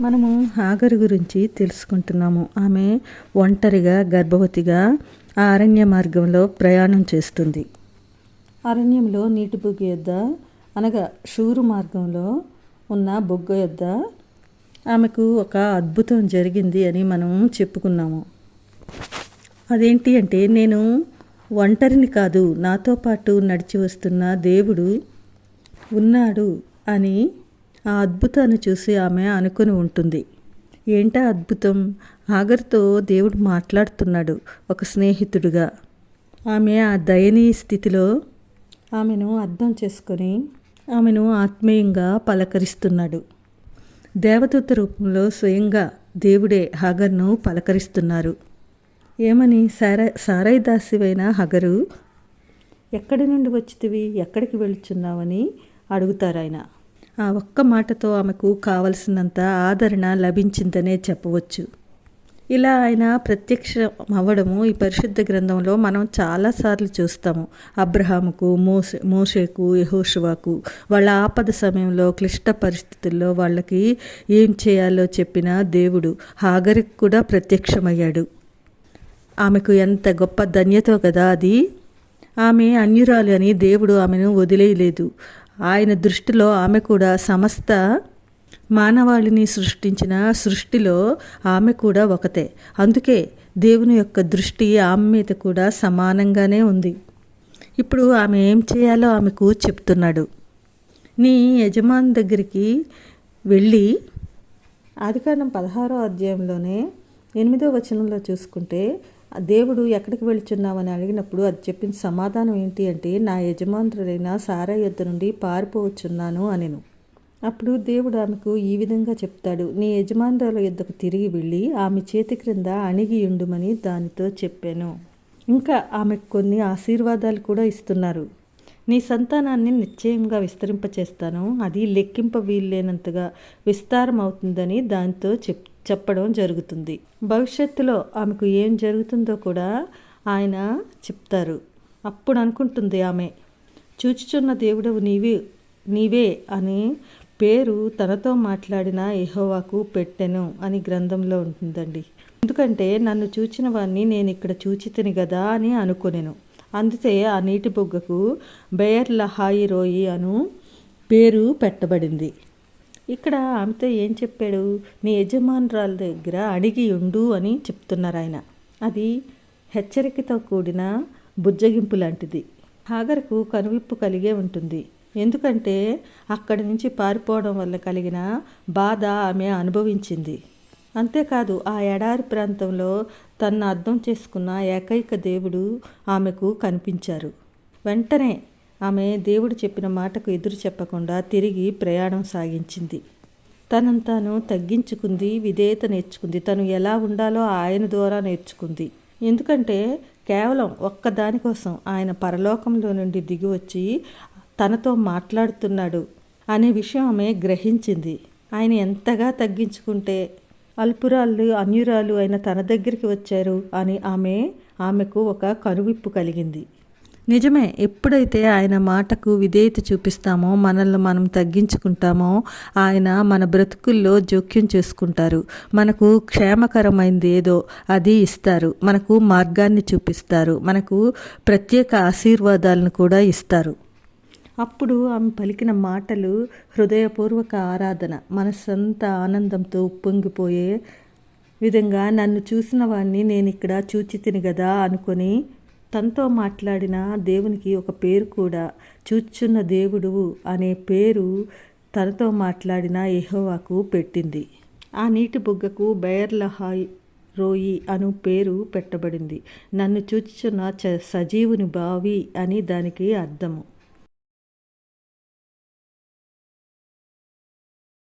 మనము హాగరు గురించి తెలుసుకుంటున్నాము. ఆమె ఒంటరిగా గర్భవతిగా ఆ అరణ్య మార్గంలో ప్రయాణం చేస్తుంది. అరణ్యంలో నీటి బొగ్గు యొద్ద అనగా షూరు మార్గంలో ఉన్న బొగ్గ యొద్ద ఆమెకు ఒక అద్భుతం జరిగింది అని మనం చెప్పుకున్నాము. అదేంటి అంటే, నేను ఒంటరిని కాదు, నాతో పాటు నడిచి వస్తున్న దేవుడు ఉన్నాడు అని ఆ అద్భుతాన్ని చూసి ఆమె అనుకుని ఉంటుంది. ఏంటా అద్భుతం? హాగరుతో దేవుడు మాట్లాడుతున్నాడు ఒక స్నేహితుడుగా. ఆమె ఆ దయనీయ స్థితిలో ఆమెను అర్థం చేసుకొని ఆమెను ఆత్మీయంగా పలకరిస్తున్నాడు. దేవదూత రూపంలో స్వయంగా దేవుడే హాగర్ను పలకరిస్తున్నారు. ఏమని? సారై దాసివైన హగరు, ఎక్కడి నుండి వచ్చితివి, ఎక్కడికి వెళుచున్నావని అడుగుతారు ఆయన. ఆ ఒక్క మాటతో ఆమెకు కావలసినంత ఆదరణ లభించిందనే చెప్పవచ్చు. ఇలా ఆయన ప్రత్యక్షం అవ్వడము ఈ పరిశుద్ధ గ్రంథంలో మనం చాలాసార్లు చూస్తాము. అబ్రహాముకు, మోషేకు, యెహోషువకు వాళ్ళ ఆపద సమయంలో, క్లిష్ట పరిస్థితుల్లో వాళ్ళకి ఏం చేయాలో చెప్పిన దేవుడు హాగరుకు కూడా ప్రత్యక్షమయ్యాడు. ఆమెకు ఎంత గొప్ప ధన్యతో కదా అది. ఆమె అన్యురాలు అని దేవుడు ఆమెను వదిలేయలేదు. ఆయన దృష్టిలో ఆమె కూడా సమస్త మానవాళిని సృష్టించిన సృష్టిలో ఆమె కూడా ఒకతే. అందుకే దేవుని యొక్క దృష్టి ఆమె మీద కూడా సమానంగానే ఉంది. ఇప్పుడు ఆమె ఏం చేయాలో ఆమెకు చెప్తున్నాడు. నీ యజమాని దగ్గరికి వెళ్ళి, ఆదికాండం 16వ అధ్యాయంలోనే 8వ వచనంలో చూసుకుంటే, దేవుడు ఎక్కడికి వెళుచున్నావని అడిగినప్పుడు అది చెప్పిన సమాధానం ఏంటి అంటే, నా యజమానురైన సారా యొద్ద నుండి పారిపోవచ్చున్నాను అనెను. అప్పుడు దేవుడు ఆమెకు ఈ విధంగా చెప్తాడు, నీ యజమానురాల యొద్దకు తిరిగి వెళ్ళి ఆమె చేతి క్రింద అణిగి ఉండుమని దానితో చెప్పాను. ఇంకా ఆమెకు కొన్ని ఆశీర్వాదాలు కూడా ఇస్తున్నారు. నీ సంతానాన్ని నిశ్చయంగా విస్తరింపచేస్తాను, అది లెక్కింప వీల్లేనంతగా విస్తారం అవుతుందని దానితో చెప్పడం జరుగుతుంది. భవిష్యత్తులో ఆమెకు ఏం జరుగుతుందో కూడా ఆయన చెప్తారు. అప్పుడు అనుకుంటుంది ఆమె, చూచుచున్న దేవుడవు నీవే అని పేరు తనతో మాట్లాడిన యెహోవాకు పెట్టెను అని గ్రంథంలో ఉంటుందండి. ఎందుకంటే నన్ను చూచిన వాడిని నేను ఇక్కడ చూచితిని కదా అని అనుకొనెను. అందుకే ఆ నీటి బొగ్గకు బెయర్ లహాయి రోయి అను పేరు పెట్టబడింది. ఇక్కడ ఆమెతో ఏం చెప్పాడు? నీ యజమానురాల దగ్గర అడిగి ఉండు అని చెప్తున్నారు ఆయన. అది హెచ్చరికతో కూడిన బుజ్జగింపు లాంటిది. హాగరుకు కనువిప్పు కలిగే ఉంటుంది. ఎందుకంటే అక్కడి నుంచి పారిపోవడం వల్ల కలిగిన బాధ ఆమె అనుభవించింది. అంతేకాదు ఆ ఎడారి ప్రాంతంలో తన్ను అర్థం చేసుకున్న ఏకైక దేవుడు ఆమెకు కనిపించారు. వెంటనే ఆమె దేవుడు చెప్పిన మాటకు ఎదురు చెప్పకుండా తిరిగి ప్రయాణం సాగించింది. తనను తాను తగ్గించుకుంది, విధేయత నేర్చుకుంది. తను ఎలా ఉండాలో ఆయన ద్వారా నేర్చుకుంది. ఎందుకంటే కేవలం ఒక్కదానికోసం ఆయన పరలోకంలో నుండి దిగి వచ్చి తనతో మాట్లాడుతున్నాడు అనే విషయం ఆమె గ్రహించింది. ఆయన ఎంతగా తగ్గించుకుంటే అల్పురాళ్ళు, అన్యురాలు అయిన తన దగ్గరికి వచ్చారు అని ఆమెకు ఒక కనువిప్పు కలిగింది. నిజమే, ఎప్పుడైతే ఆయన మాటకు విధేయత చూపిస్తామో, మనల్ని మనం తగ్గించుకుంటామో, ఆయన మన బ్రతుకుల్లో జోక్యం చేసుకుంటారు. మనకు క్షేమకరమైనది ఏదో అది ఇస్తారు, మనకు మార్గాన్ని చూపిస్తారు, మనకు ప్రత్యేక ఆశీర్వాదాలను కూడా ఇస్తారు. అప్పుడు ఆమె పలికిన మాటలు హృదయపూర్వక ఆరాధన, మనసంతా ఆనందంతో ఉప్పొంగిపోయే విధంగా, నన్ను చూసిన వాడిని నేను ఇక్కడ చూచితిని కదా అనుకొని తనతో మాట్లాడిన దేవునికి ఒక పేరు కూడా, చూచున్న దేవుడువు అనే పేరు తనతో మాట్లాడిన యెహోవాకు పెట్టింది. ఆ నీటి బుగ్గకు బెయర్ లహాయి రోయి అను పేరు పెట్టబడింది. నన్ను చూచుచున్న సజీవుని బావి అని దానికి అర్థము.